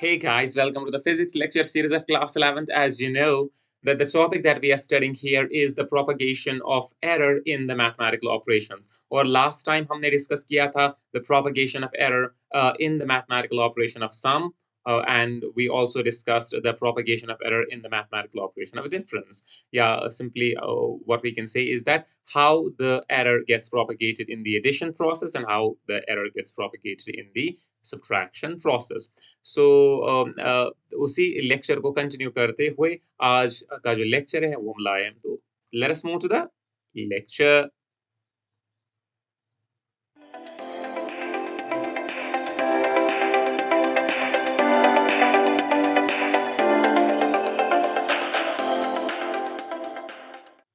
Hey guys, welcome to the physics lecture series of class 11th. As you know, that the topic that we are studying here is the propagation of error in the mathematical operations. और last time हमने discuss किया था the propagation of error in the mathematical operation of sum. And we also discussed the propagation of error in the mathematical operation of difference. Yeah, simply what we can say is that how the error gets propagated in the addition process and how the error gets propagated in the subtraction process. सो उसी lecture को continue करते हुए आज का जो lecture है वो हम लाए हैं। तो let us move to the lecture.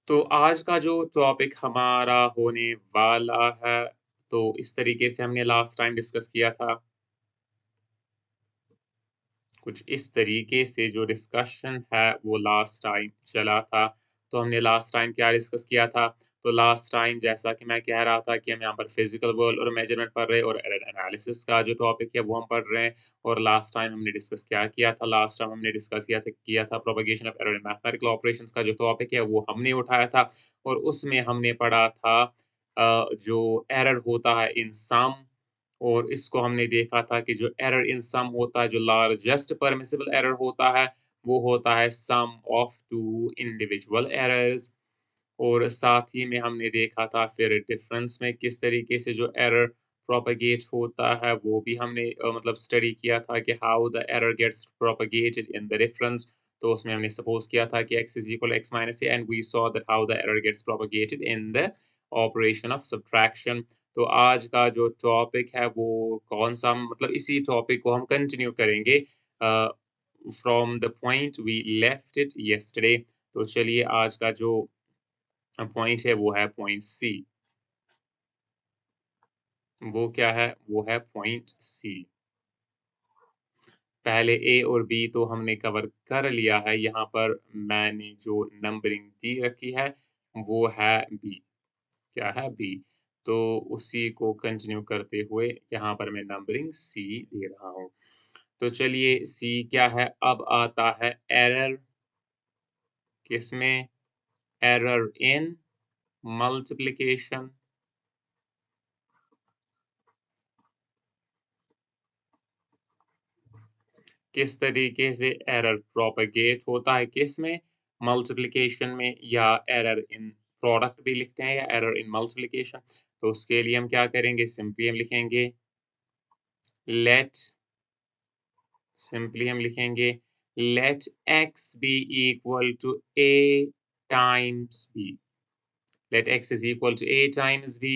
तो आज का जो टॉपिक हमारा होने वाला है, तो इस तरीके से हमने लास्ट टाइम डिस्कस किया था। कुछ इस तरीके से जो डिस्कशन है वो लास्ट टाइम चला था। तो हमने लास्ट टाइम क्या डिस्कस किया था? तो लास्ट टाइम जैसा कि मैं कह रहा था कि हम यहाँ पर फिजिकल वर्ल्ड और मेजरमेंट पढ़ रहे हैं और एरर एनालिसिस का जो टॉपिक है वो हम पढ़ रहे हैं। और लास्ट टाइम हमने डिस्कस क्या किया था? लास्ट टाइम हमने डिस्कस किया था propagation of error in mathematical operations का जो टॉपिक है वो हमने उठाया था। और उसमें हमने पढ़ा था जो एरर होता है इन सम, और इसको हमने देखा था कि जो एरर इन सम होता है, जो लार्जेस्ट परमिसिबल एरर होता है, वो होता है सम ऑफ टू इंडिविजुअल एरर्स। और साथ ही में हमने देखा था फिर डिफरेंस में किस तरीके से जो एरर प्रोपेगेट होता है, वो भी हमने मतलब स्टडी किया था कि how the error gets propagated in the difference. तो उसमें हमने सपोज किया था कि x is equal x minus a, and we saw that how the error gets propagated in the operation of subtraction. तो आज का जो टॉपिक है वो कौन-सा, मतलब इसी टॉपिक को हम कंटिन्यू करेंगे from the point we left it yesterday. तो चलिए आज का जो पॉइंट है वो है पॉइंट सी। वो क्या है? वो है पॉइंट सी। पहले ए और बी तो हमने कवर कर लिया है। यहाँ पर मैंने जो नंबरिंग दी रखी है वो है बी। क्या है? बी। तो उसी को कंटिन्यू करते हुए यहाँ पर मैं नंबरिंग सी दे रहा हूँ। तो चलिए सी क्या है? अब आता है एरर। किसमें? Error in multiplication. किस तरीके से एरर प्रोपेगेट होता है, किसमें? मल्टीप्लिकेशन में, या एरर इन प्रोडक्ट भी लिखते हैं या एरर इन मल्टीप्लिकेशन। तो उसके लिए हम क्या करेंगे? सिंपली हम लिखेंगे लेट, सिंपली हम लिखेंगे let x be equal to a times b। Let x is equal to a times b।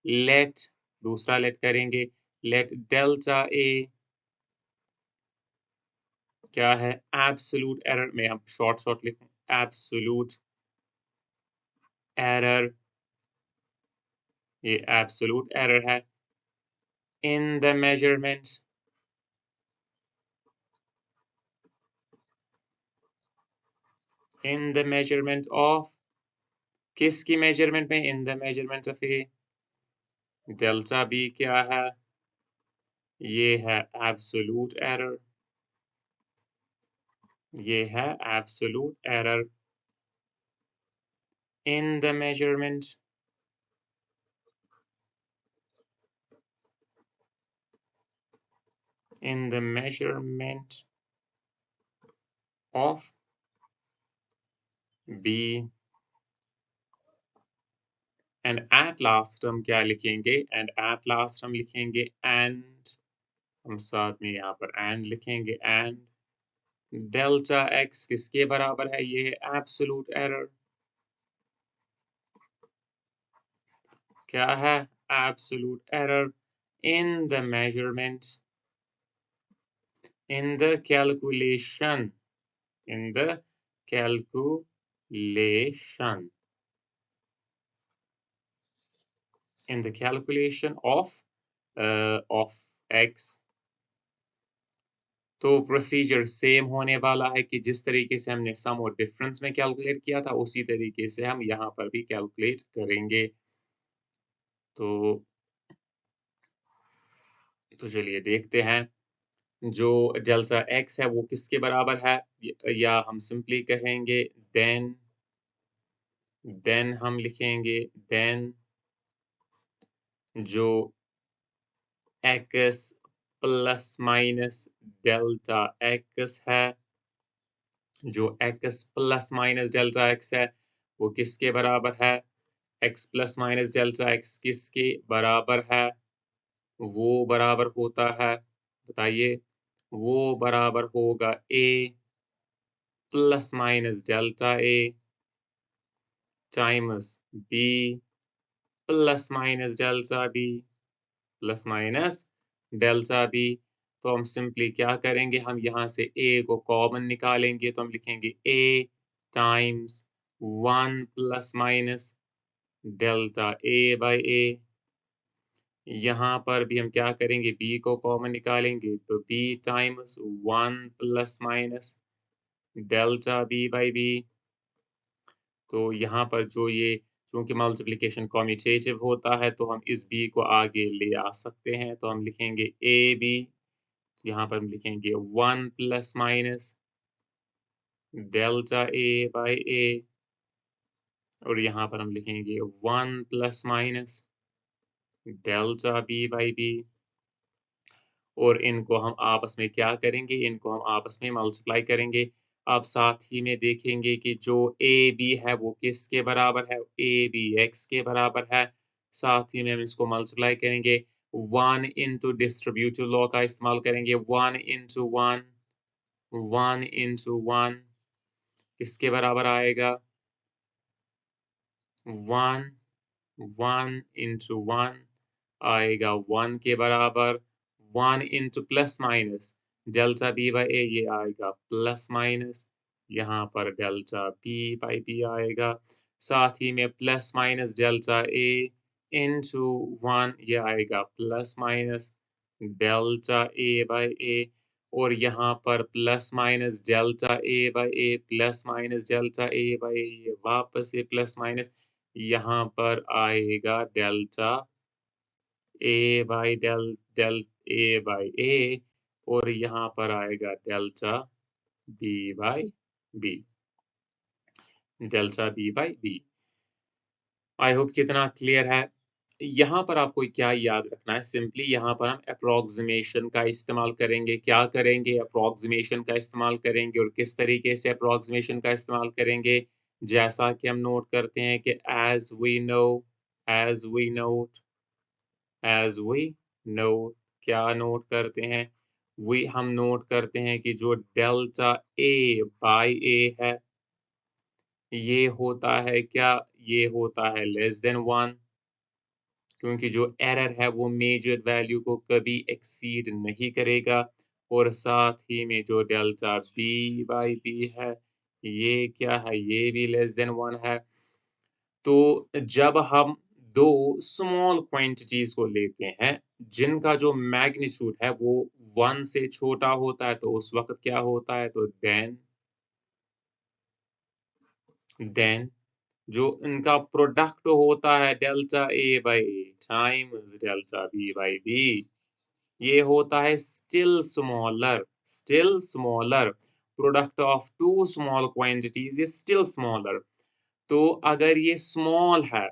Let, दूसरा लेट करेंगे, लेट डेल्टा a क्या है? एब्सोल्यूट एरर में हम शॉर्ट लिखूं, एब्सोल्यूट एरर, ये एब्सोल्यूट एरर है in the measurement, in the measurement of, किसकी मेजरमेंट में? In the measurement of a. Delta b क्या है? ये है एब्सोल्यूट एरर, ये है absolute error in the measurement, in the measurement of b. And at last हम क्या लिखेंगे? एंड एट लास्ट हम लिखेंगे एंड, हम साथ में यहाँ पर एंड लिखेंगे, एंड डेल्टा एक्स किसके बराबर है? ये है एब्सोल्यूट एरर। क्या है? Absolute error in the measurement, in the calculation, in the calculation, in the calculation of x. तो प्रोसीजर सेम होने वाला है कि जिस तरीके से हमने सम और डिफरेंस में कैलकुलेट किया था, उसी तरीके से हम यहाँ पर भी कैलकुलेट करेंगे। तो चलिए देखते हैं। जो डेल्टा x है वो किसके बराबर है? या हम सिंपली कहेंगे देन हम लिखेंगे देन जो x plus minus delta x है, जो x plus minus delta x है, वो किसके बराबर है? x plus minus delta x किसके बराबर है? वो बराबर होता है, बताइए, वो बराबर होगा a plus minus delta a times b plus minus delta b plus minus delta b। तो हम सिंपली क्या करेंगे, हम यहाँ से a को कॉमन निकालेंगे, तो हम लिखेंगे a times 1 plus minus delta a by a। यहाँ पर भी हम क्या करेंगे, b को कॉमन निकालेंगे, तो b times 1 plus minus delta b by b। तो यहाँ पर जो ये चूँकि मल्टिप्लिकेशन कम्यूटेटिव होता है, तो हम इस b को आगे ले आ सकते हैं। तो हम लिखेंगे ab, यहाँ पर हम लिखेंगे 1 plus minus delta a by a, और यहाँ पर हम लिखेंगे 1 plus minus delta b by b। और इनको हम आपस में क्या करेंगे, इनको हम आपस में मल्टीप्लाई करेंगे। अब साथ ही में देखेंगे कि जो ए बी है वो किसके बराबर है, ए बी एक्स के बराबर है। साथ ही में हम इसको मल्टीप्लाई करेंगे, 1 इंटू डिस्ट्रीब्यूटिव लॉ का इस्तेमाल करेंगे, 1 इंटू 1, 1 इंटू 1 किसके बराबर आएगा, 1, 1 इंटू 1 आएगा 1 के बराबर, 1 into plus minus delta B by A, ये आएगा प्लस माइनस, यहाँ पर डेल्टा बी बाई बी आएगा। साथ ही में plus minus delta A into 1, ये आएगा plus minus delta A by A. और यहाँ पर plus minus delta A by A, plus minus delta A by A, ये वापस से प्लस माइनस, यहाँ पर आएगा delta A by del del A by A, और यहाँ पर आएगा delta B by B, delta B by B. I hope कितना क्लियर है। यहाँ पर आपको क्या याद रखना है, सिंपली यहाँ पर हम अप्रोक्सीमेशन का इस्तेमाल करेंगे। क्या करेंगे, अप्रोक्सीमेशन का इस्तेमाल करेंगे, और किस तरीके से अप्रोक्सीमेशन का इस्तेमाल करेंगे, जैसा कि हम नोट करते हैं कि as we know as we know, क्या नोट करते हैं, we हम नोट करते हैं कि जो डेल्टा a बाई a है, ये होता है क्या, ये होता है लेस देन 1, क्योंकि जो एरर है वो मेजर वैल्यू को कभी एक्सीड नहीं करेगा। और साथ ही में जो डेल्टा b बाई b है, ये क्या है, ये भी लेस देन 1 है। तो जब हम 2 स्मॉल क्वांटिटीज़ को लेते हैं, जिनका जो मैग्नीट्यूड है वो 1 से छोटा होता है, तो उस वक़्त क्या होता है, तो देन जो इनका प्रोडक्ट होता है delta A by A times delta B by B, ये होता है still smaller, product of 2 small quantities is still smaller. तो अगर ये स्मॉल है,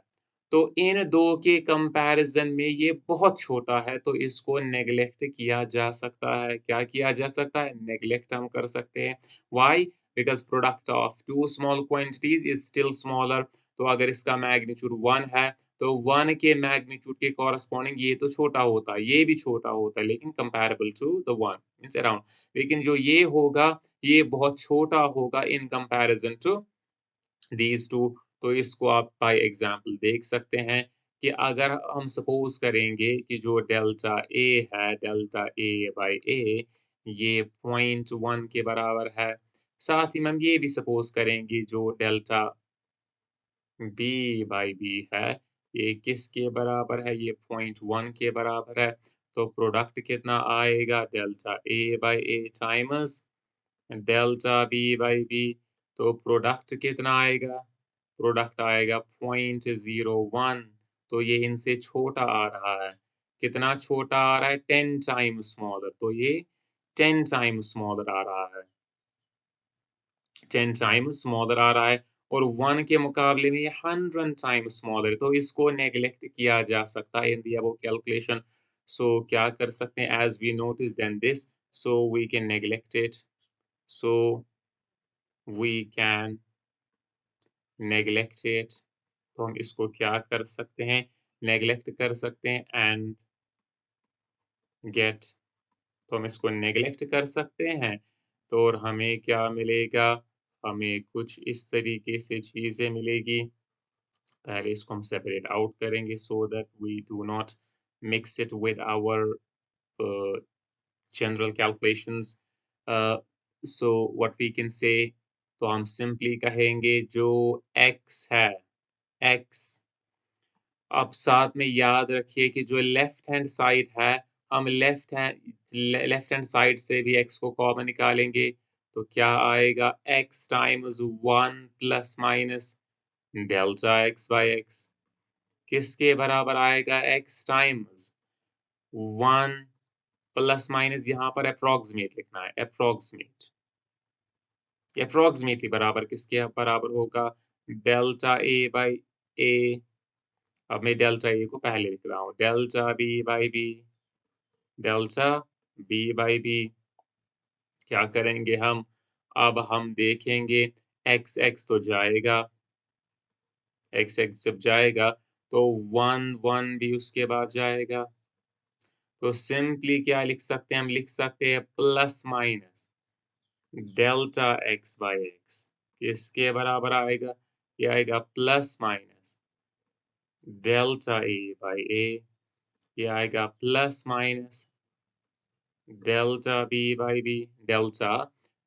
तो इन 2 के कंपैरिज़न में ये बहुत छोटा है, तो इसको नेग्लेक्ट किया जा सकता है। क्या किया जा सकता है? नेग्लेक्ट हम कर सकते हैं। Why? Because product of 2 small quantities is still smaller. तो अगर इसका मैग्नीट्यूड 1 है, तो 1 के मैग्नीट्यूड के कॉरेस्पॉन्डिंग ये तो छोटा होता है, ये भी छोटा होता है, लेकिन comparable to the 1 means around. लेकिन जो ये होगा, ये बहुत छोटा होगा in comparison to these two. तो इसको आप बाय एग्ज़ाम्पल देख सकते हैं कि अगर हम सपोज़ करेंगे कि जो डेल्टा A है, डेल्टा A बाई A, ये 0.1 के बराबर है। साथ ही में हम ये भी सपोज़ करेंगे जो डेल्टा B बाई B है, ये किसके बराबर है? ये 0.1 के बराबर है। तो प्रोडक्ट कितना आएगा? Delta A by A times delta B by B। तो प्रोडक्ट कितना आएगा? प्रोडक्ट आएगा 0.01, तो ये इनसे छोटा आ रहा है। कितना छोटा आ रहा है? 10 टाइम्स स्मॉलर, तो ये 10 टाइम्स स्मॉलर आ रहा है, 10 टाइम्स स्मॉलर आ रहा है और 1 के मुकाबले में ये 100 टाइम्स स्मॉलर है, तो इसको नेग्लेक्ट किया जा सकता है इन दी अबव कैलकुलेशन। सो क्या कर सकते हैं as we notice then this, so we can neglect it, so we can neglect it. तो हम इसको क्या कर सकते हैं, नेग्लेक्ट कर सकते हैं एंड गेट, तो हम इसको नेग्लेक्ट कर सकते हैं, तो और हमें क्या मिलेगा, हमें कुछ इस तरीके से चीज़ें मिलेगी। पहले इसको हम सेपरेट आउट करेंगे so that we do not mix it with our general calculations. So what we can say, तो हम सिंपली कहेंगे जो x है, x, अब साथ में याद रखिए कि जो लेफ्ट हैंड साइड है, हम लेफ्ट हैंड साइड से भी x को कॉमन निकालेंगे, तो क्या आएगा x times 1 plus minus delta x by x, किसके बराबर आएगा x टाइम्स 1 प्लस माइनस, यहाँ पर अप्रॉक्सीमेट लिखना है, अप्रॉक्सीमेटली बराबर किसके बराबर होगा, डेल्टा a बाई a। अब मैं डेल्टा ए को पहले लिख रहा हूँ, delta B by B, delta B by b. क्या करेंगे हम, अब हम देखेंगे एक्स एक्स तो जाएगा, एक्स एक्स जब जाएगा तो 1 1 भी उसके बाद जाएगा, तो सिंपली क्या लिख सकते हैं, हम लिख सकते हैं plus minus delta X by X, किसके बराबर आएगा, ये आएगा plus minus delta A by A, ये आएगा plus minus delta B by B, delta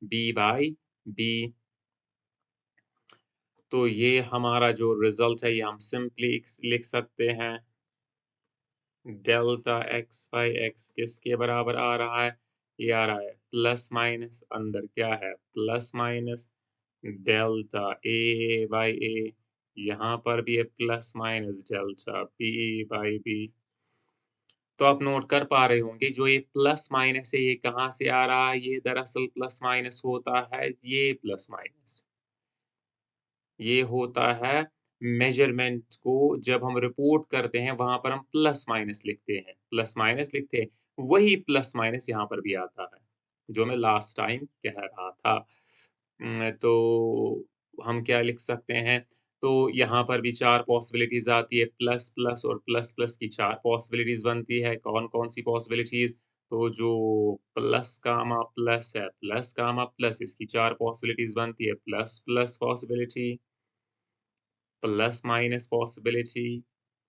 B by B. तो ये हमारा जो रिजल्ट है ये हम सिंपली लिख सकते हैं, डेल्टा एक्स बाई एक्स किसके बराबर आ रहा है, ये आ रहा है प्लस माइनस, अंदर क्या है plus minus delta A by A, यहाँ पर भी है plus minus delta B by B. तो आप नोट कर पा रहे होंगे जो ये प्लस माइनस है ये कहाँ से आ रहा है, ये दरअसल प्लस माइनस होता है, ये प्लस माइनस ये होता है मेजरमेंट को जब हम रिपोर्ट करते हैं वहां पर हम प्लस माइनस लिखते हैं, प्लस माइनस लिखते हैं, वही प्लस माइनस यहाँ पर भी आता है जो मैं लास्ट टाइम कह रहा था। तो हम क्या लिख सकते हैं, तो यहाँ पर भी 4 पॉसिबिलिटीज़ आती है, प्लस प्लस और प्लस प्लस की 4 पॉसिबिलिटीज़ बनती है, कौन-कौन सी पॉसिबिलिटीज़, तो जो प्लस कामा प्लस है, प्लस कामा प्लस इसकी 4 पॉसिबिलिटीज़ बनती है, plus plus possibility, plus minus possibility,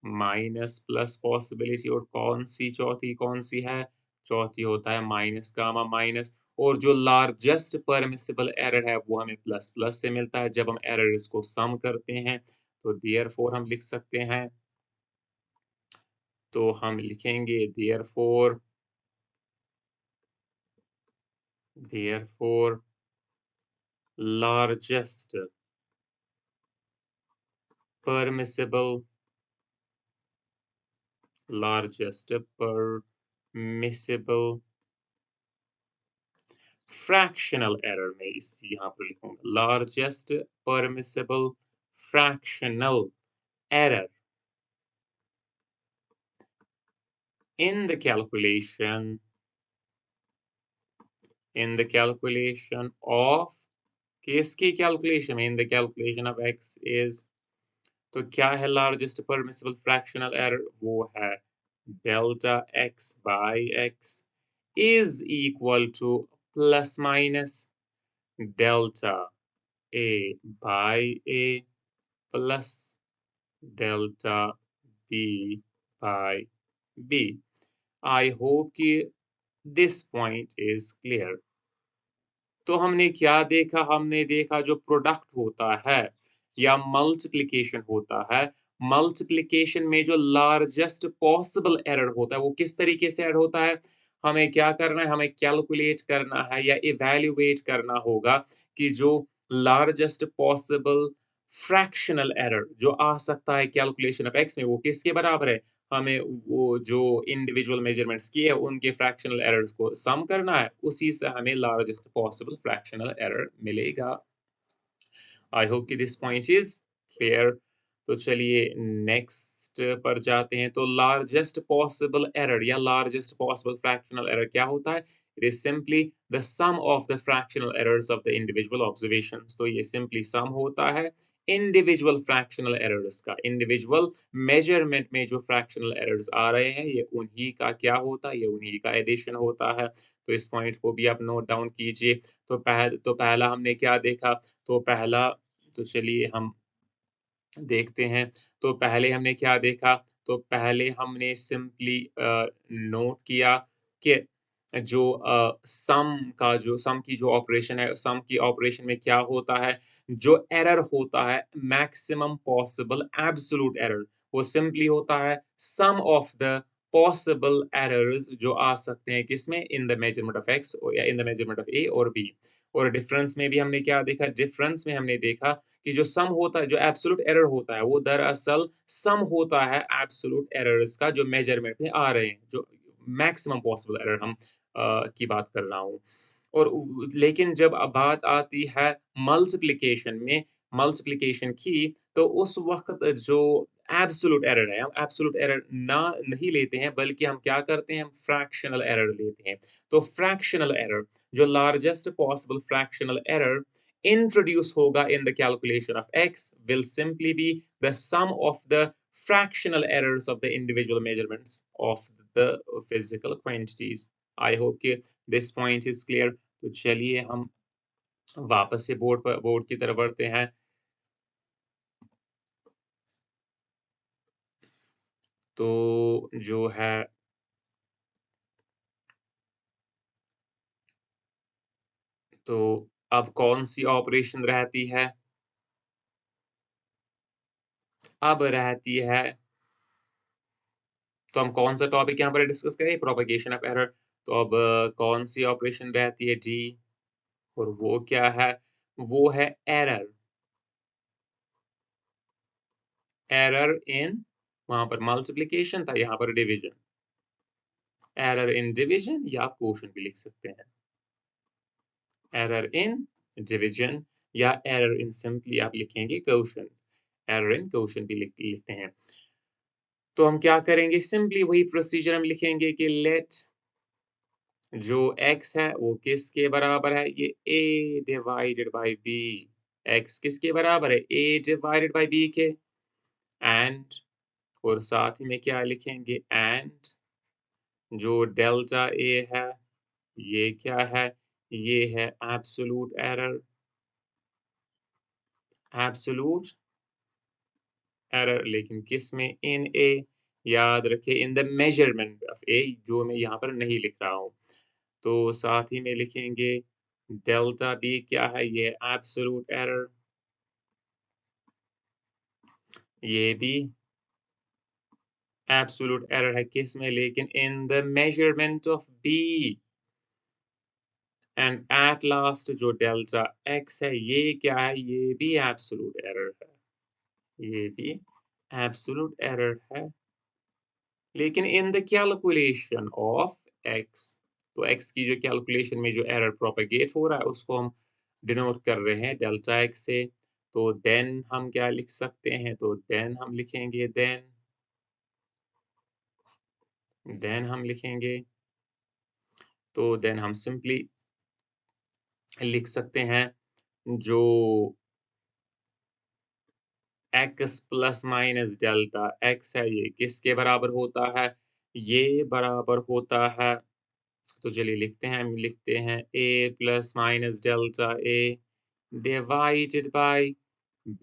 minus plus possibility और कौन-सी चौथी कौन-सी है? चौथी होता है माइनस गामा माइनस, और जो लार्जेस्ट परमिसिबल एरर है वो हमें प्लस प्लस से मिलता है जब हम एरर्स को सम करते हैं, तो देयरफॉर हम लिख सकते हैं, तो हम लिखेंगे therefore largest permissible permissible fractional error में इस यहाँ पर लिखूंगा largest permissible fractional error in the calculation of, किसकी calculation में, in the calculation of x is, तो क्या है largest permissible fractional error, वो है delta x by x is equal to plus minus delta a by a plus delta b by b। I hope कि this point is clear। तो हमने क्या देखा, हमने देखा जो प्रोडक्ट होता है या मल्टीप्लिकेशन होता है, मल्टीप्लिकेशन में जो लार्जेस्ट पॉसिबल एरर होता है वो किस तरीके से ऐड होता है, हमें क्या करना है, हमें कैलकुलेट करना है या इवैल्यूएट करना होगा कि जो लार्जेस्ट पॉसिबल फ्रैक्शनल एरर जो आ सकता है कैलकुलेशन ऑफ एक्स में वो किसके बराबर है, हमें वो जो इंडिविजुअल मेजरमेंट्स किए हैं, उनके फ्रैक्शनल एरर्स को सम करना है, उसी से हमें लार्जेस्ट पॉसिबल फ्रैक्शनल एरर मिलेगा। आई होप कि दिस पॉइंट इज क्लियर। तो चलिए नेक्स्ट पर जाते हैं। तो लार्जेस्ट पॉसिबल एरर या लार्जेस्ट पॉसिबल फ्रैक्शनल एरर क्या होता है? It is simply the sum of the fractional errors of the individual observations. तो ये सिंपली सम होता है इंडिविजुअल फ्रैक्शनल एरर्स का। इंडिविजुअल मेजरमेंट में जो फ्रैक्शनल एरर्स आ रहे हैं, ये उन्हीं का क्या होता है? ये उन्हीं का एडिशन होता है। तो इस पॉइंट को भी आप नोट डाउन कीजिए। तो पहला हमने क्या देखा? तो पहला तो चलिए हम देखते हैं। तो पहले हमने क्या देखा? तो पहले हमने सिंपली नोट किया कि जो सम की जो ऑपरेशन है, सम की ऑपरेशन में क्या होता है? जो एरर होता है मैक्सिमम पॉसिबल एब्सोल्यूट एरर, वो सिंपली होता है सम ऑफ द पॉसिबल एरर्स जो आ सकते हैं किसमें? इन द मेजरमेंट ऑफ एक्स या इन द मेजरमेंट ऑफ ए और बी। और डिफरेंस में भी हमने क्या देखा? डिफरेंस में हमने देखा कि जो सम होता है, जो एब्सोल्यूट एरर होता है, वो दरअसल सम होता है एब्सोल्यूट एरर्स का जो मेजरमेंट में आ रहे हैं, जो मैक्सिमम पॉसिबल एरर हम की बात कर रहा हूँ। और लेकिन जब बात आती है मल्टीप्लिकेशन में, मल्टीप्लिकेशन की, तो उस वक़्त जो एब्सोल्यूट एरर है, हम एब्सोल्यूट एरर ना नहीं लेते हैं, बल्कि हम क्या करते हैं? हम फ्रैक्शनल एरर लेते हैं। तो फ्रैक्शनल एरर, जो largest possible fractional error introduce होगा in the calculation of x will simply be the sum of the fractional errors of the individual measurements of the physical quantities. I hope कि this point is clear. तो चलिए हम वापस से board की तरफ बढ़ते हैं। तो जो है तो अब कौन सी ऑपरेशन रहती है? अब रहती है, तो हम कौन सा टॉपिक यहाँ पर डिस्कस करें? Propagation of error. तो अब कौन सी ऑपरेशन रहती है? डी। और वो क्या है? वो है एरर। एरर इन, वहां पर मल्टीप्लिकेशन था, यहाँ पर डिवीजन। एरर इन डिवीजन या आप क्वोशंट भी लिख सकते हैं। एरर इन डिवीजन या एरर इन सिंपली आप लिखेंगे क्वोशंट। एरर इन क्वोशंट भी लिखते हैं। तो हम क्या करेंगे? सिंपली वही प्रोसीजर हम लिखेंगे कि लेट जो x है वो किसके बराबर है? ये a divided by b। x किसके बराबर है? a डिवाइडेड बाय b के। एंड और साथ ही में क्या लिखेंगे? एंड जो डेल्टा A है, ये क्या है? ये है एब्सोल्यूट एरर। एब्सोल्यूट एरर लेकिन किसमें? इन A। याद रखिए इन द मेजरमेंट ऑफ A, जो मैं यहाँ पर नहीं लिख रहा हूँ। तो साथ ही में लिखेंगे डेल्टा B क्या है? ये एब्सोल्यूट एरर। ये भी एब्सोल्यूट एरर है किसमें? लेकिन इन the measurement of B। And at last जो डेल्टा x है, ये क्या है? ये भी एब्सोल्यूट एरर है। ये भी एब्सोल्यूट एरर है। लेकिन in the calculation of x, तो x की जो कैलकुलेशन में जो एरर प्रोपेगेट हो रहा है, उसको हम डिनोट कर रहे हैं डेल्टा x से। तो देन हम क्या लिख सकते हैं? तो देन हम लिखेंगे देन हम लिखेंगे तो देन हम सिंपली लिख सकते हैं जो x plus minus delta x है, ये किसके बराबर होता है? ये बराबर होता है, तो चलिए लिखते हैं, हम लिखते हैं a plus minus delta a divided by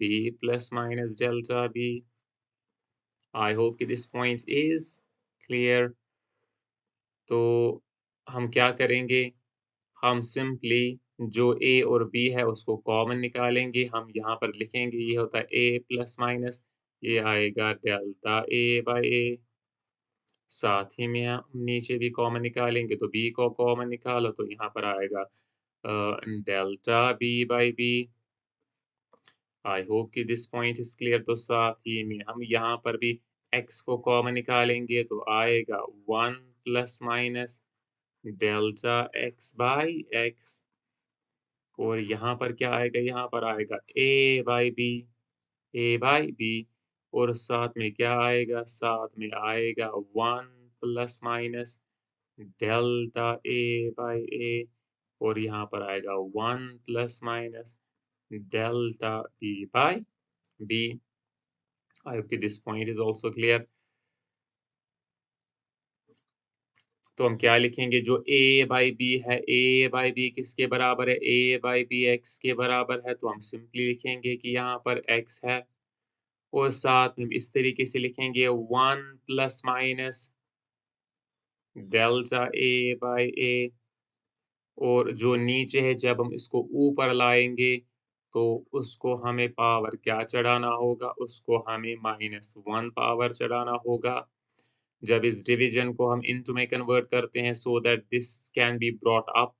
b plus minus delta b। I hope कि दिस पॉइंट इज क्लियर। तो हम क्या करेंगे? हम सिंपली जो a और b है उसको कॉमन निकालेंगे। हम यहाँ पर लिखेंगे, ये होता है a प्लस माइनस, ये आएगा डेल्टा a बाय a। साथ ही में हम नीचे भी कॉमन निकालेंगे, तो b को कॉमन निकालो तो यहाँ पर आएगा delta b by b। I hope कि दिस पॉइंट इज क्लियर। तो साथ ही में हम यहाँ पर भी x को कॉमन निकालेंगे तो आएगा 1 plus minus delta x by x और यहाँ पर क्या आएगा? यहाँ पर आएगा a बाई b और साथ में क्या आएगा? साथ में आएगा 1 plus minus delta a by a और यहाँ पर आएगा 1 plus minus delta b by b। I hope this point is also clear. तो हम क्या लिखेंगे? जो a बाई b है, a बाई b किसके बराबर है? a बाई b x के बराबर है, तो हम सिंपली लिखेंगे कि यहाँ पर x है और साथ में इस तरीके से लिखेंगे 1 plus minus delta a by a और जो नीचे है जब हम इसको ऊपर लाएँगे, तो उसको हमें पावर क्या चढ़ाना होगा? उसको हमें -1 पावर चढ़ाना होगा। जब इस डिवीज़न को हम इंटू में कन्वर्ट करते हैं so that this can be brought up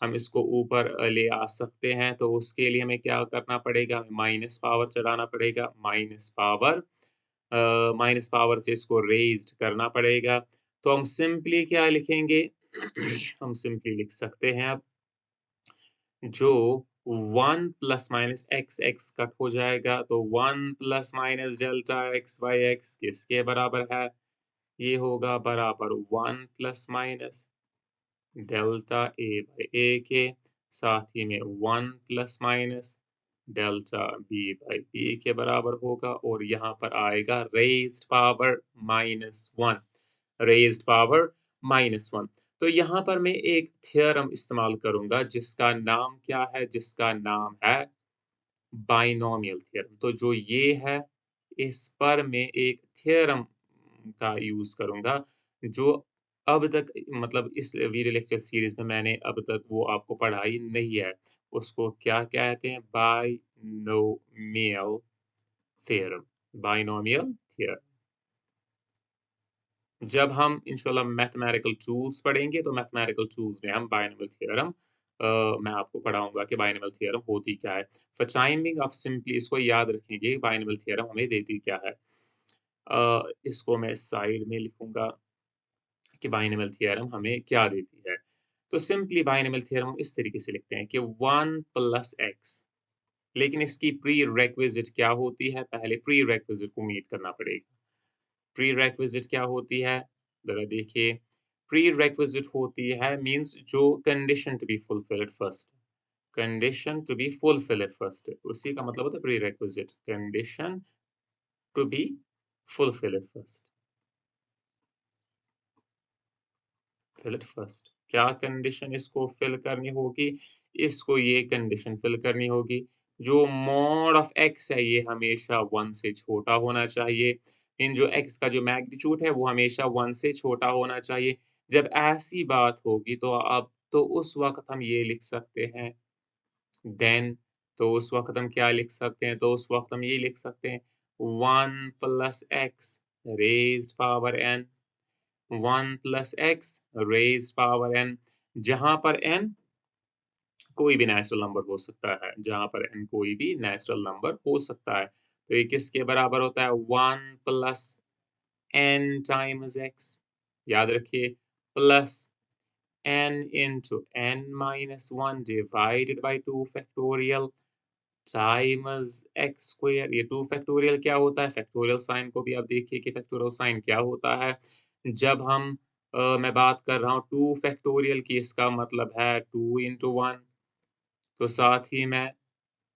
हम इसको ऊपर ले आ सकते हैं, तो उसके लिए हमें क्या करना पड़ेगा? हमें माइनस पावर चढ़ाना पड़ेगा। माइनस पावर से इसको रेज़्ड करना पड़ेगा। तो हम सिंपली क्या लिखेंगे? हम सिंपली लिख सकते हैं अब जो 1 प्लस माइनस x कट हो जाएगा, तो 1 plus minus delta x by x किसके बराबर है? ये होगा बराबर 1 plus minus delta a by a के, साथ ही में 1 plus minus delta b by b के बराबर होगा और यहाँ पर आएगा रेज़्ड पावर -1 रेज़्ड पावर -1। तो यहाँ पर मैं एक थ्योरम इस्तेमाल करूँगा जिसका नाम क्या है? जिसका नाम है बाइनोमियल थ्योरम। तो जो ये है, इस पर मैं एक थ्योरम का यूज़ करूँगा, जो अब तक मतलब इस वीडियो लेक्चर सीरीज़ में मैंने अब तक वो आपको पढ़ाई नहीं है। उसको क्या कहते हैं? Binomial theorem, binomial theorem. जब हम इंशाल्लाह मैथमेटिकल टूल्स पढ़ेंगे, तो मैथमेटिकल टूल्स में हम बाइनोमियल थ्योरम मैं आपको पढ़ाऊँगा कि बाइनोमियल थ्योरम होती क्या है। फॉर टाइमिंग आप सिंपली इसको याद रखेंगे, बाइनोमियल थ्योरम हमें देती क्या है। इसको मैं साइड में लिखूँगा कि बाइनोमियल थ्योरम हमें क्या देती है। तो सिंपली बाइनोमियल थ्योरम हम इस तरीके से लिखते हैं कि 1 प्लस x लेकिन इसकी प्री-रिक्विज़िट क्या होती है? पहले प्री-रिक्विज़िट को मीट करना पड़ेगा। प्री-रिक्विज़िट क्या होती है? ज़रा देखिए, प्री-रिक्विज़िट होती है मीन्स जो condition to be fulfilled first, condition to be fulfilled first, उसी का मतलब होता है prerequisite, condition to be fulfilled first, filled first. क्या कंडीशन इसको फिल करनी होगी? इसको ये कंडीशन फिल करनी होगी, जो मॉड ऑफ x है ये हमेशा 1 से छोटा होना चाहिए। इन जो x का जो मैग्नीट्यूड है वो हमेशा 1 से छोटा होना चाहिए। जब ऐसी बात होगी तो अब तो उस वक़्त हम ये लिख सकते हैं देन तो उस वक़्त हम क्या लिख सकते हैं? तो उस वक़्त हम ये लिख सकते हैं 1 plus x raised power n 1 plus x rays power n जहाँ पर n कोई भी नेचुरल नंबर हो सकता है, जहाँ पर n कोई भी नेचुरल नंबर हो सकता है। तो ये किसके बराबर होता है? 1 प्लस n टाइम्स x याद रखिए plus n into n minus 1 divided by 2 factorial times x square. ये 2 फैक्टोरियल क्या होता है? फैक्टोरियल साइन को भी आप देखिए कि फैक्टोरियल साइन क्या होता है। जब हम मैं बात कर रहा हूँ 2 फैक्टोरियल की इसका मतलब है 2 इंटू 1 तो साथ ही में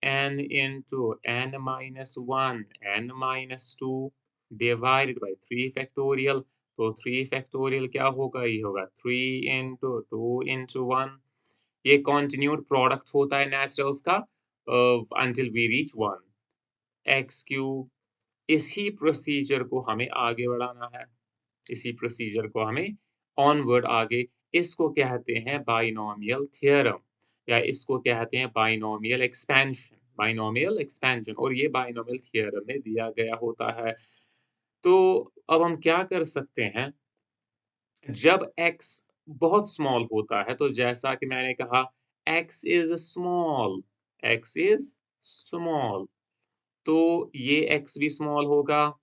n into n minus 1 n minus 2 divided by 3 factorial तो 3 फैक्टोरियल क्या होगा? ये होगा 3 इंटू 2 इंटू 1 ये कंटीन्यूअस प्रोडक्ट होता है नेचुरल्स का until we reach 1 x cube. इसी प्रोसीजर को हमें आगे बढ़ाना है, इसी प्रोसीजर को हमें ऑनवर्ड आगे इसको कहते हैं बाइनोमियल थ्योरम या इसको कहते हैं बाइनोमियल एक्सपेंशन और ये बाइनोमियल थ्योरम में दिया गया होता है। तो अब हम क्या कर सकते हैं जब x बहुत स्मॉल होता है तो जैसा कि मैंने कहा x इज़ स्मॉल तो ये x भी स्मॉल होगा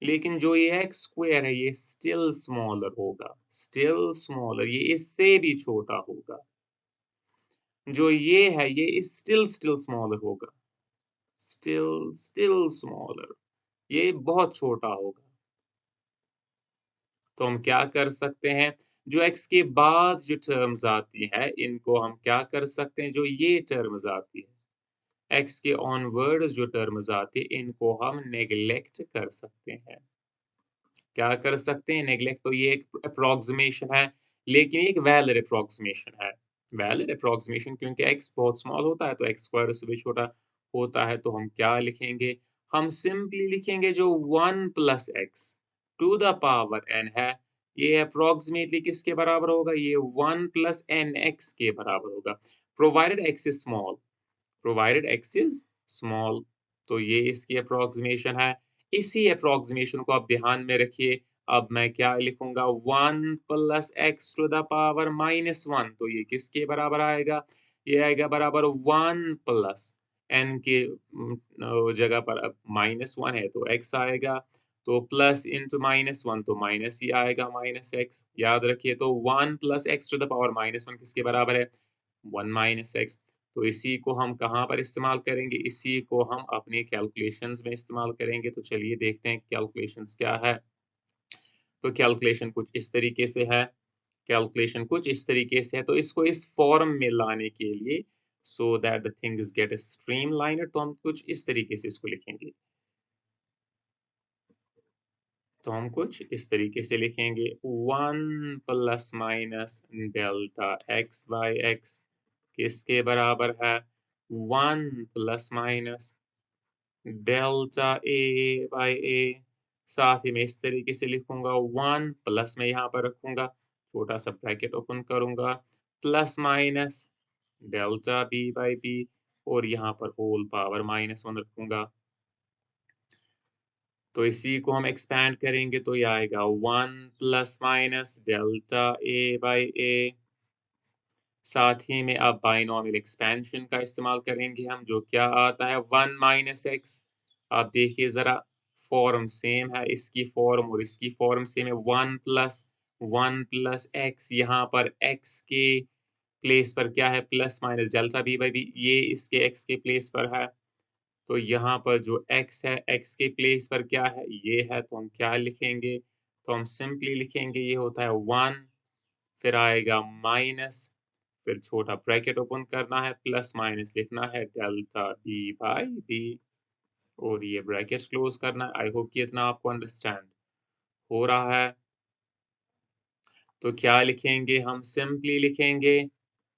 लेकिन जो ये एक्स स्क्वायर है ये स्टिल स्मॉलर होगा, स्टिल स्मॉलर, ये इससे भी छोटा होगा। जो ये है ये स्टिल स्टिल स्मॉलर होगा, स्टिल स्टिल स्मॉलर, ये बहुत छोटा होगा। तो हम क्या कर सकते हैं, जो x के बाद जो टर्म्स आती हैं, इनको हम क्या कर सकते हैं, जो ये टर्म्स आती है, x के ऑनवर्ड्स जो टर्म्स आती है, इनको हम नेग्लेक्ट कर सकते हैं। क्या कर सकते हैं नेग्लेक्ट, तो ये एक अप्रॉक्सिमेशन है, लेकिन एक वैलिड अप्रॉक्सिमेशन है। वैलिड अप्रॉक्सिमेशन क्योंकि x बहुत स्मॉल होता है, तो x स्क्वायर उससे भी छोटा होता है, तो हम क्या लिखेंगे? हम सिंपली लिखेंगे जो 1 plus x to the power n है, ये अप्रॉक्सिमेटली किसके बराबर होगा? ये 1 प्लस nx के बराबर होगा, provided x is small. Provided x is small, तो ये इसकी अप्रॉक्सिमेशन है। इसी अप्रॉक्सिमेशन को आप ध्यान में रखिए। अब मैं क्या लिखूँगा 1 plus x to the power -1, तो ये किसके बराबर आएगा? ये आएगा बराबर 1 प्लस n के जगह पर अब -1 है तो x आएगा, तो प्लस इंटू -1 तो माइनस ही आएगा -x। याद रखिए तो 1 plus x to the power -1 किसके बराबर है? 1 माइनस x। तो इसी को हम कहाँ पर इस्तेमाल करेंगे? इसी को हम अपनी कैलकुलेशंस में इस्तेमाल करेंगे। तो चलिए देखते हैं कैलकुलेशंस क्या है। तो कैलकुलेशन कुछ इस तरीके से है, कैलकुलेशन कुछ इस तरीके से है, तो इसको इस फॉर्म में लाने के लिए so that the things get streamlined, तो हम कुछ इस तरीके से इसको लिखेंगे। तो हम कुछ इस तरीके से लिखेंगे 1 plus minus delta X by X किसके बराबर है? 1 plus minus delta A by A, साथ ही मैं इस तरीके से लिखूंगा 1 प्लस में यहाँ पर रखूंगा, छोटा सा ब्रैकेट ओपन करूंगा, plus minus delta B by b, और यहाँ पर होल पावर -1 रखूंगा। तो इसी को हम एक्सपैंड करेंगे तो ये आएगा 1 plus minus delta A by A, साथ ही में अब बाइनोमियल एक्सपेंशन का इस्तेमाल करेंगे हम, जो क्या आता है 1 माइनस एक्स। आप देखिए ज़रा फॉर्म सेम है, इसकी फॉर्म और इसकी फॉर्म सेम है, 1 प्लस एक्स, यहाँ पर एक्स के प्लेस पर क्या है? Plus minus delta B by b, ये इसके एक्स के प्लेस पर है। तो यहाँ पर जो x है, x के प्लेस पर क्या है? ये है, तो हम क्या लिखेंगे? तो हम सिंपली लिखेंगे ये होता है 1, फिर आएगा माइनस, फिर छोटा ब्रैकेट ओपन करना है, प्लस माइनस लिखना है डेल्टा b बाई b, और ये ब्रैकेट क्लोज करना है। आई होप कि इतना आपको अंडरस्टैंड हो रहा है। तो क्या लिखेंगे? हम सिंपली लिखेंगे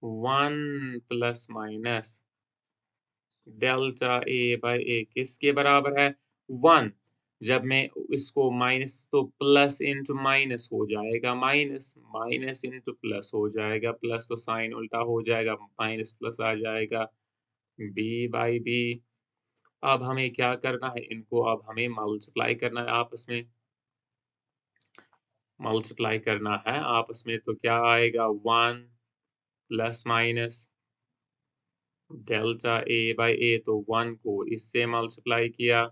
1 plus minus delta A by A किसके बराबर है? 1। जब मैं इसको माइनस, तो प्लस इंटू माइनस हो जाएगा माइनस, माइनस इंटू प्लस हो जाएगा प्लस, तो साइन उल्टा हो जाएगा, माइनस प्लस आ जाएगा, b बाई b। अब हमें क्या करना है? इनको अब हमें मल्टीप्लाई करना है आपस में, मल्टीप्लाई करना है आपस में, तो क्या आएगा 1 plus minus delta A by A, तो 1 को इससे मल्टीप्लाई किया,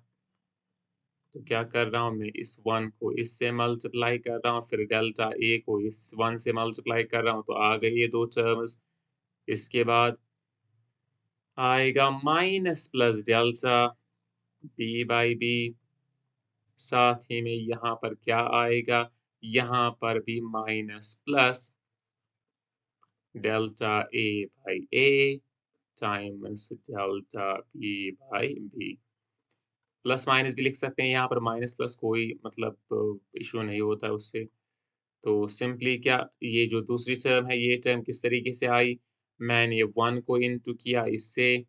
तो क्या कर रहा हूँ मैं? इस 1 को इससे मल्टीप्लाई कर रहा हूँ, फिर डेल्टा ए को इस 1 से मल्टीप्लाई कर रहा हूँ, तो आ गई ये 2 टर्म्स। इसके बाद आएगा minus plus delta B by b, साथ ही में यहाँ पर क्या आएगा? यहाँ पर भी minus plus delta A by a times delta B by b. Plus minus भी लिख सकते हैं, यहाँ पर माइनस प्लस कोई मतलब इश्यू नहीं होता है उससे। तो सिंपली क्या, ये जो दूसरी टर्म है, ये टर्म किस तरीके से आई? मैंने 1 को इनटू किया इससे,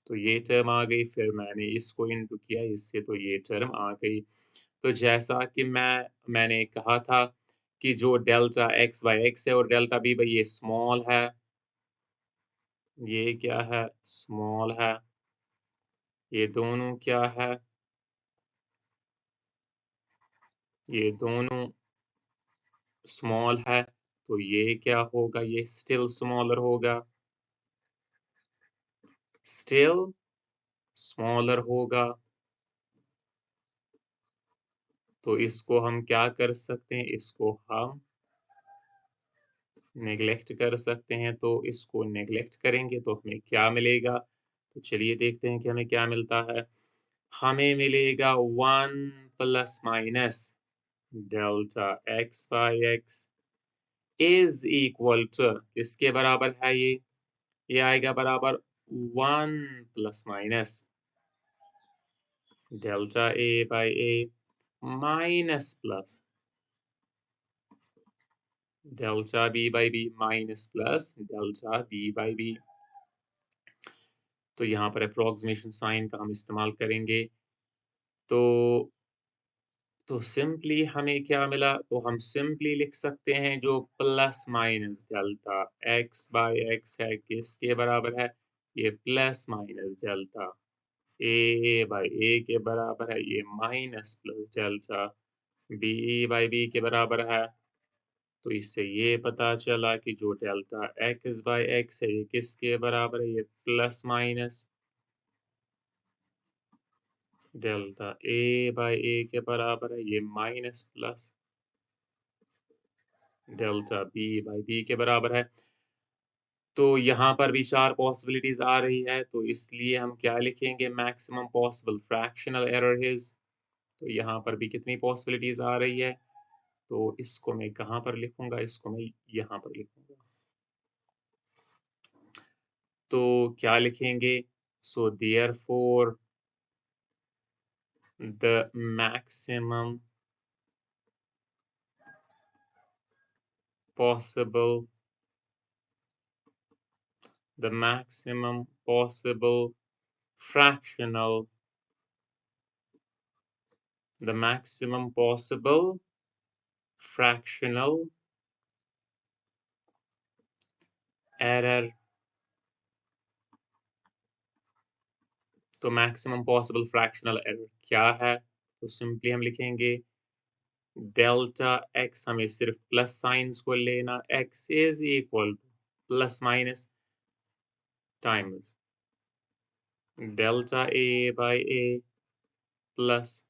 तो ये टर्म आ गई, फिर मैंने इसको इनटू किया इससे, तो ये टर्म आ गई। तो जैसा कि मैंने कहा था कि जो डेल्टा एक्स बाई एक्स है और डेल्टा बी बाई ये स्मॉल है, ये क्या है? स्मॉल है। ये दोनों क्या है? ये दोनों स्मॉल है, तो ये क्या होगा? ये स्टिल स्मॉलर होगा, स्टिल स्मॉलर होगा। तो इसको हम क्या कर सकते हैं, इसको हम नेग्लेक्ट कर सकते हैं, तो इसको नेग्लेक्ट करेंगे तो हमें क्या मिलेगा? तो चलिए देखते हैं कि हमें क्या मिलता है। हमें मिलेगा 1 plus minus delta x by x is equal to किसके बराबर है ये? ये आएगा बराबर 1 plus minus delta a by a minus plus delta b by b minus plus delta b by b। तो यहाँ पर अप्रॉक्सीमेशन साइन का हम इस्तेमाल करेंगे। तो सिंपली हमें क्या मिला? तो हम सिंपली लिख सकते हैं जो plus minus delta x by x है किसके बराबर है? ये plus minus delta a by a के बराबर है, ये minus plus delta b by b के बराबर है। तो इससे ये पता चला कि जो डेल्टा x बाई x है ये किसके बराबर है? ये plus minus delta a by a के बराबर है, ये minus plus delta b by b के बराबर है। तो यहाँ पर भी 4 पॉसिबिलिटीज़ आ रही है, तो इसलिए हम क्या लिखेंगे? Maximum possible fractional error is. तो यहाँ पर भी कितनी पॉसिबिलिटीज़ आ रही है? तो इसको मैं कहाँ पर लिखूँगा? इसको मैं यहाँ पर लिखूँगा। तो क्या लिखेंगे? So therefore the maximum possible the maximum possible fractional the maximum possible fractional error। तो मैक्सिमम पॉसिबल फ्रैक्शनल एरर क्या है? तो सिंपली हम लिखेंगे डेल्टा x, हमें सिर्फ प्लस साइंस को लेना, x is equal two plus minus times delta a by a plus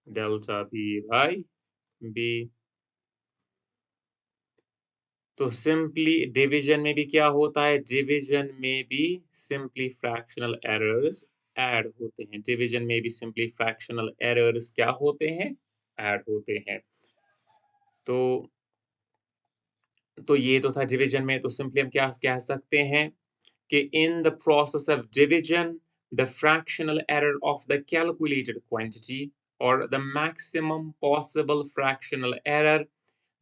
delta b by b। तो सिंपली डिवीजन में भी क्या होता है? डिवीजन में भी सिंपली फ्रैक्शनल एरर्स ऐड होते हैं। डिवीजन में भी सिंपली फ्रैक्शनल एरर्स क्या होते हैं? ऐड होते हैं। तो ये तो था डिवीजन में, तो सिंपली हम क्या कह सकते हैं कि in the process of division, the fractional error of the calculated quantity or the maximum possible fractional error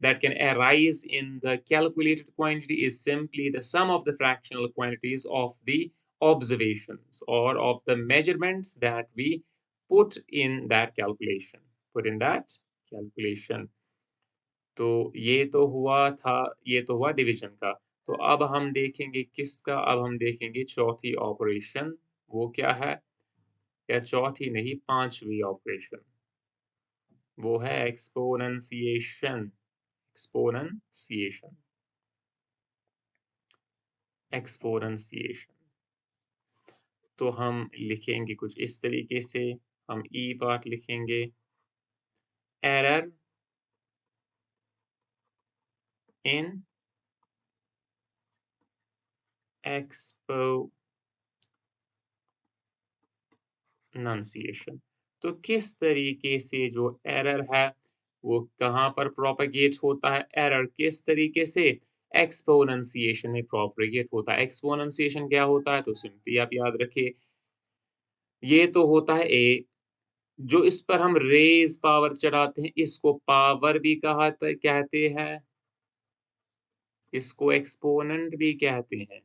that can arise in the calculated quantity is simply the sum of the fractional quantities of the observations or of the measurements that we put in that calculation. Put in that calculation. तो ये तो हुआ division का। तो अब हम देखेंगे किसका? अब हम देखेंगे चौथी ऑपरेशन, वो क्या है? या चौथी नहीं, पांचवी ऑपरेशन, वो है एक्सपोनेंशिएशन। एक्सपोनेंशिएशन एक्सपोनेंशिएशन तो हम लिखेंगे कुछ इस तरीके से, हम ई पार्ट लिखेंगे एरर इन एक्सपोनेंशिएशन। तो किस तरीके से जो एरर है वो कहाँ पर प्रोपेगेट होता है? एरर किस तरीके से? एक्सपोनेंशिएशन में प्रोपेगेट होता है। एक्सपोनेंशिएशन क्या होता है? तो सिंपली आप याद रखिए, ये तो होता है ए, जो इस पर हम रेज़ पावर चढ़ाते हैं, इसको पावर भी कहते हैं, इसको एक्सपोनेंट भी कहते हैं,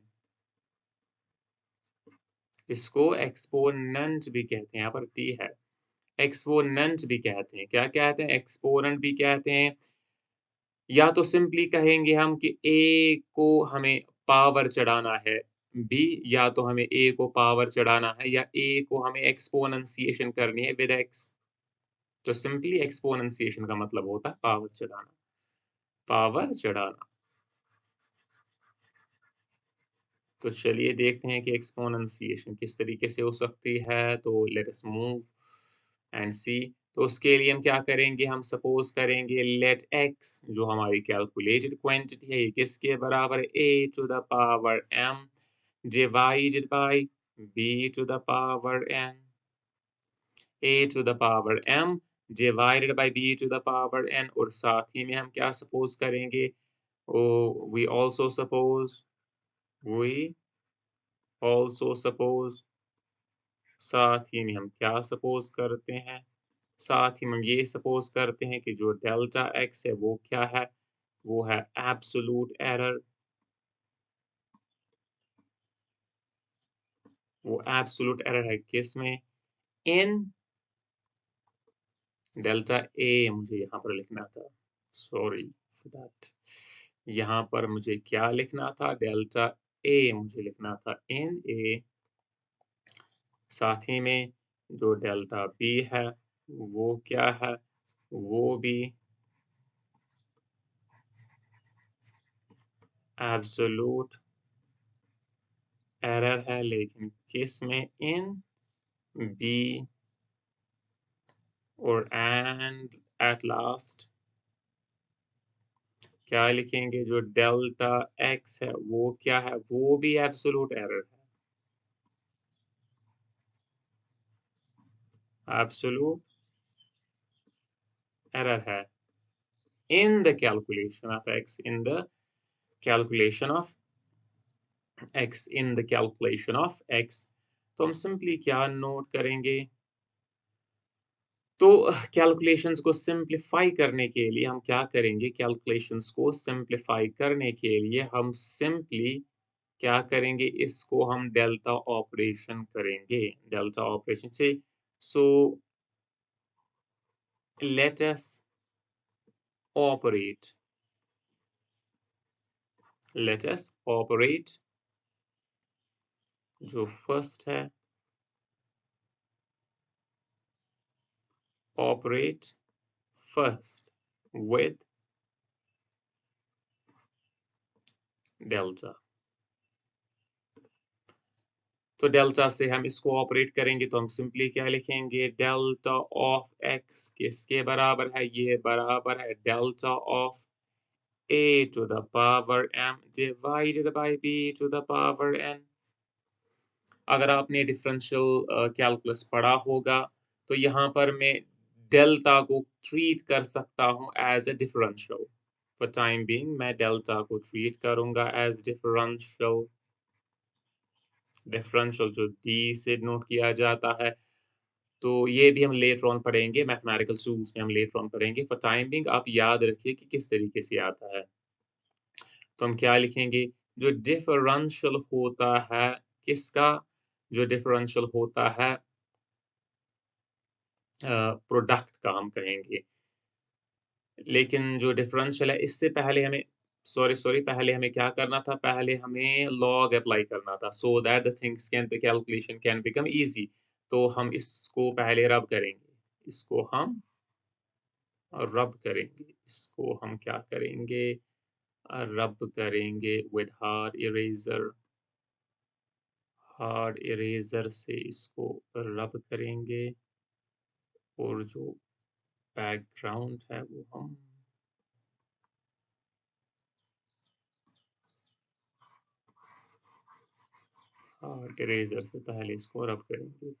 इसको एक्सपोनेंट भी कहते हैं, यहाँ पर टी है। एक्सपोनेंट भी कहते हैं, क्या कहते हैं? एक्सपोनेंट भी कहते हैं। या तो सिंपली कहेंगे हम कि ए को हमें पावर चढ़ाना है, बी या तो हमें ए को पावर चढ़ाना है या ए को हमें एक्सपोनेंशिएशन करनी है विद एक्स। तो सिंपली एक्सपोनेंशिएशन का मतलब होता है पावर चढ़ाना, पावर चढ़ाना। तो चलिए देखते हैं कि एक्सपोनेंशिएशन किस तरीके से हो सकती है। तो लेट अस मूव एंड सी। तो उसके लिए हम क्या करेंगे, हम सपोज़ करेंगे लेट x जो हमारी कैलकुलेटेड क्वांटिटी है, ये किसके बराबर है? a to the power m divided by b to the power n, a to the power m divided by b to the power n, और साथ ही में हम क्या सपोज़ करेंगे? We also suppose we also suppose साथ ही में हम क्या सपोज़ करते हैं? साथ ही में हम ये सपोज़ करते हैं कि जो डेल्टा x है वो क्या है? वो है एब्सोल्यूट एरर। वो एब्सोल्यूट एरर है किसमें? इन डेल्टा A मुझे यहाँ पर लिखना था। Sorry for that. यहाँ पर मुझे क्या लिखना था? डेल्टा A मुझे लिखना था इन A, साथ ही में जो डेल्टा B है वो क्या है? वो भी एब्सोल्यूट एरर है, लेकिन किसमें? इन B, और एंड एट लास्ट क्या लिखेंगे? जो डेल्टा x है वो क्या है? वो भी एब्सोल्यूट एरर है। एब्सोल्यूट एरर है in the calculation of x, in the calculation of x, in the calculation of x। तो हम सिंपली क्या नोट करेंगे? तो कैलकुलेशंस को सिंप्लीफाई करने के लिए हम क्या करेंगे? कैलकुलेशंस को सिंप्लीफाई करने के लिए हम सिंपली क्या करेंगे? इसको हम डेल्टा ऑपरेशन करेंगे। डेल्टा ऑपरेशन से so let us operate, let us operate जो फर्स्ट है, ऑपरेट फर्स्ट विद डेल्टा। तो डेल्टा से हम इसको ऑपरेट करेंगे तो हम सिंपली क्या लिखेंगे? डेल्टा ऑफ x किसके बराबर है? ये बराबर है delta of a to the power m divided by b to the power n। अगर आपने डिफरेंशियल कैलकुलस पढ़ा होगा तो यहाँ पर मैं डेल्टा को ट्रीट कर सकता हूँ as a differential. For time being मैं डेल्टा को ट्रीट करूँगा एज डिफरेंशियल। डिफरेंशियल जो डी से नोट किया जाता है, तो ये भी हम लेटर ऑन पढ़ेंगे, मैथमेटिकल टूल्स में हम लेटर ऑन पढ़ेंगे। फॉर टाइम बीइंग आप याद रखिए कि किस तरीके से आता है। तो हम क्या लिखेंगे? जो डिफरेंशियल होता है किसका? जो डिफरेंशियल होता है प्रोडक्ट का हम कहेंगे। लेकिन जो डिफरेंशियल है इससे पहले हमें पहले हमें क्या करना था? पहले हमें लॉग अप्लाई करना था सो that the things can be calculation can become easy. तो हम इसको पहले रब करेंगे। इसको हम रब करेंगे। इसको हम क्या करेंगे? रब करेंगे विद हार्ड इरेज़र से इसको रब करेंगे, और जो बैकग्राउंड है वो हम हार्ड इरेज़र से पहले इसको रब करेंगे।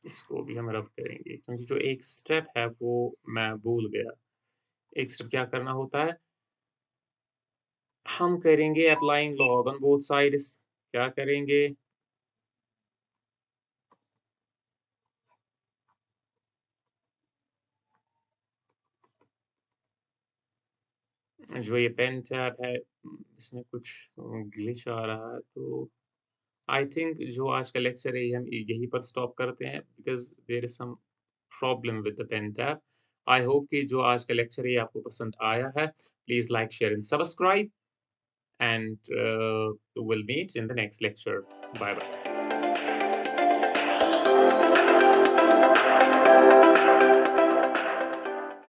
इसको भी हम रब करेंगे क्योंकि जो एक स्टेप है वो मैं भूल गया। एक स्टेप क्या करना होता है? हम करेंगे applying log on both sides. क्या करेंगे? जो ये पेन टैब है इसमें कुछ ग्लिच आ रहा है, तो आई थिंक जो आज का लेक्चर है ये हम यहीं पर स्टॉप करते हैं because there is some problem with the pen tab. I hope कि जो आज का लेक्चर है ये आपको पसंद आया है। Please like, share and subscribe, and we'll meet in the next lecture. Bye bye.